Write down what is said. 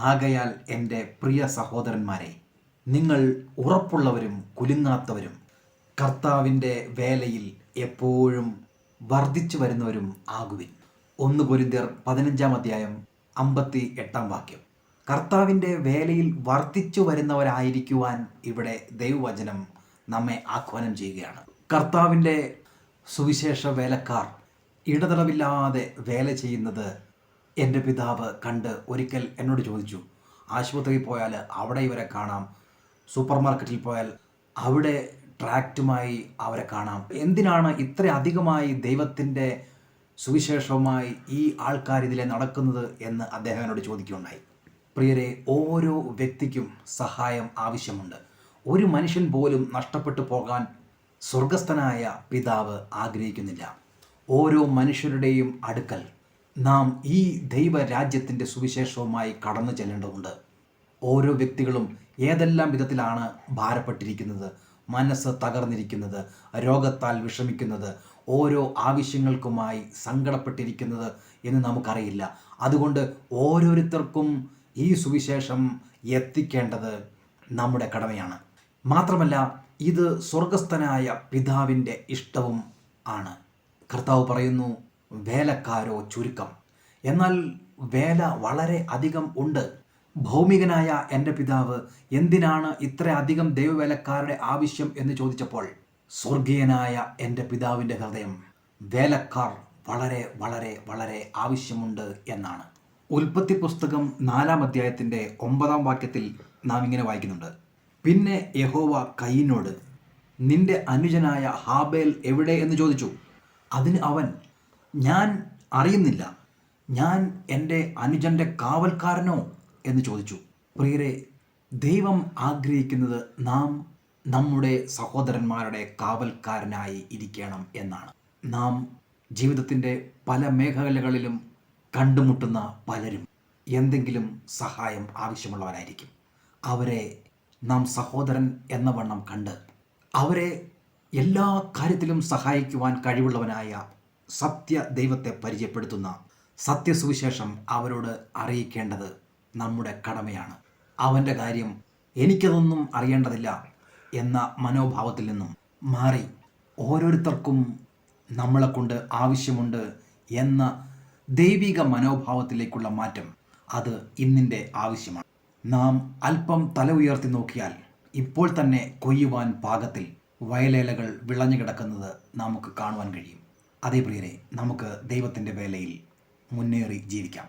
ആകയാൽ എൻ്റെ പ്രിയ സഹോദരന്മാരെ, നിങ്ങൾ ഉറപ്പുള്ളവരും കുലുങ്ങാത്തവരും കർത്താവിൻ്റെ വേലയിൽ എപ്പോഴും വർദ്ധിച്ചു വരുന്നവരും ആകുവിൻ. 1 കൊരിന്ത്യർ 15-58 കർത്താവിൻ്റെ വേലയിൽ വർദ്ധിച്ചു വരുന്നവരായിരിക്കുവാൻ ഇവിടെ ദൈവവചനം നമ്മെ ആഹ്വാനം ചെയ്യുകയാണ്. കർത്താവിൻ്റെ സുവിശേഷ വേലക്കാർ ഇടതടവില്ലാതെ വേല ചെയ്യുന്നത് എൻ്റെ പിതാവ് കണ്ട് ഒരിക്കൽ എന്നോട് ചോദിച്ചു. ആശുപത്രിയിൽ പോയാൽ അവിടെ ഇവരെ കാണാം, സൂപ്പർ മാർക്കറ്റിൽ പോയാൽ അവിടെ ട്രാക്റ്റുമായി അവരെ കാണാം. എന്തിനാണ് ഇത്ര അധികമായി ദൈവത്തിൻ്റെ സുവിശേഷവുമായി ഈ ആൾക്കാർ ഇതിലെ നടക്കുന്നത് എന്ന് അദ്ദേഹം എന്നോട് ചോദിക്കുകയുണ്ടായി. പ്രിയരെ, ഓരോ വ്യക്തിക്കും സഹായം ആവശ്യമുണ്ട്. ഒരു മനുഷ്യൻ പോലും നഷ്ടപ്പെട്ടു പോകാൻ സ്വർഗസ്ഥനായ പിതാവ് ആഗ്രഹിക്കുന്നില്ല. ഓരോ മനുഷ്യരുടെയും അടുക്കൽ നാം ഈ ദൈവരാജ്യത്തിൻ്റെ സുവിശേഷവുമായി കടന്നു ചെല്ലേണ്ടതുണ്ട്. ഓരോ വ്യക്തികളും ഏതെല്ലാം വിധത്തിലാണ് ഭാരപ്പെട്ടിരിക്കുന്നത്, മനസ്സ് തകർന്നിരിക്കുന്നത്, രോഗത്താൽ വിഷമിക്കുന്നത്, ഓരോ ആവശ്യങ്ങൾക്കുമായി സങ്കടപ്പെട്ടിരിക്കുന്നത് എന്ന് നമുക്കറിയില്ല. അതുകൊണ്ട് ഓരോരുത്തർക്കും ഈ സുവിശേഷം എത്തിക്കേണ്ടത് നമ്മുടെ കടമയാണ്. മാത്രമല്ല, ഇത് സ്വർഗസ്ഥനായ പിതാവിൻ്റെ ഇഷ്ടവും ആണ്. കർത്താവ് പറയുന്നു, വേലക്കാരോ ചുരുക്കം, എന്നാൽ വേല വളരെ അധികം ഉണ്ട്. ഭൗമികനായ എൻ്റെ പിതാവ് എന്തിനാണ് ഇത്ര അധികം ദൈവവേലക്കാരുടെ ആവശ്യം എന്ന് ചോദിച്ചപ്പോൾ, സ്വർഗീയനായ എൻ്റെ പിതാവിൻ്റെ ഹൃദയം വേലക്കാർ വളരെ വളരെ വളരെ ആവശ്യമുണ്ട് എന്നാണ്. ഉൽപ്പത്തി പുസ്തകം 4-9 നാം ഇങ്ങനെ വായിക്കുന്നുണ്ട്. പിന്നെ യഹോവ കയീനോട്, നിന്റെ അനുജനായ ഹാബേൽ എവിടെ എന്ന് ചോദിച്ചു. അതിന് അവൻ, ഞാൻ അറിയുന്നില്ല, ഞാൻ എൻ്റെ അനുജൻ്റെ കാവൽക്കാരനോ എന്ന് ചോദിച്ചു. പ്രിയരെ, ദൈവം ആഗ്രഹിക്കുന്നത് നാം നമ്മുടെ സഹോദരന്മാരുടെ കാവൽക്കാരനായി ഇരിക്കണം എന്നാണ്. നാം ജീവിതത്തിൻ്റെ പല മേഖലകളിലും കണ്ടുമുട്ടുന്ന പലരും എന്തെങ്കിലും സഹായം ആവശ്യമുള്ളവരായിരിക്കും. അവരെ നാം സഹോദരൻ എന്ന വണ്ണം കണ്ട് അവരെ എല്ലാ കാര്യത്തിലും സഹായിക്കുവാൻ കഴിവുള്ളവനായ സത്യ ദൈവത്തെ പരിചയപ്പെടുത്തുന്ന സത്യസുവിശേഷം അവരോട് അറിയിക്കേണ്ടത് നമ്മുടെ കടമയാണ്. അവൻ്റെ കാര്യം എനിക്കതൊന്നും അറിയേണ്ടതില്ല എന്ന മനോഭാവത്തിൽ നിന്നും മാറി ഓരോരുത്തർക്കും നമ്മളെക്കൊണ്ട് ആവശ്യമുണ്ട് എന്ന ദൈവിക മനോഭാവത്തിലേക്കുള്ള മാറ്റം, അത് ഇന്നിൻ്റെ ആവശ്യമാണ്. നാം അല്പം തല ഉയർത്തി നോക്കിയാൽ ഇപ്പോൾ തന്നെ കൊയ്യുവാൻ പാകത്തിൽ വയലേലകൾ വിളഞ്ഞു കിടക്കുന്നത് നമുക്ക് കാണുവാൻ കഴിയും. അതേ പ്രിയരെ, നമുക്ക് ദൈവത്തിൻ്റെ വേലയിൽ മുന്നേറി ജീവിക്കാം.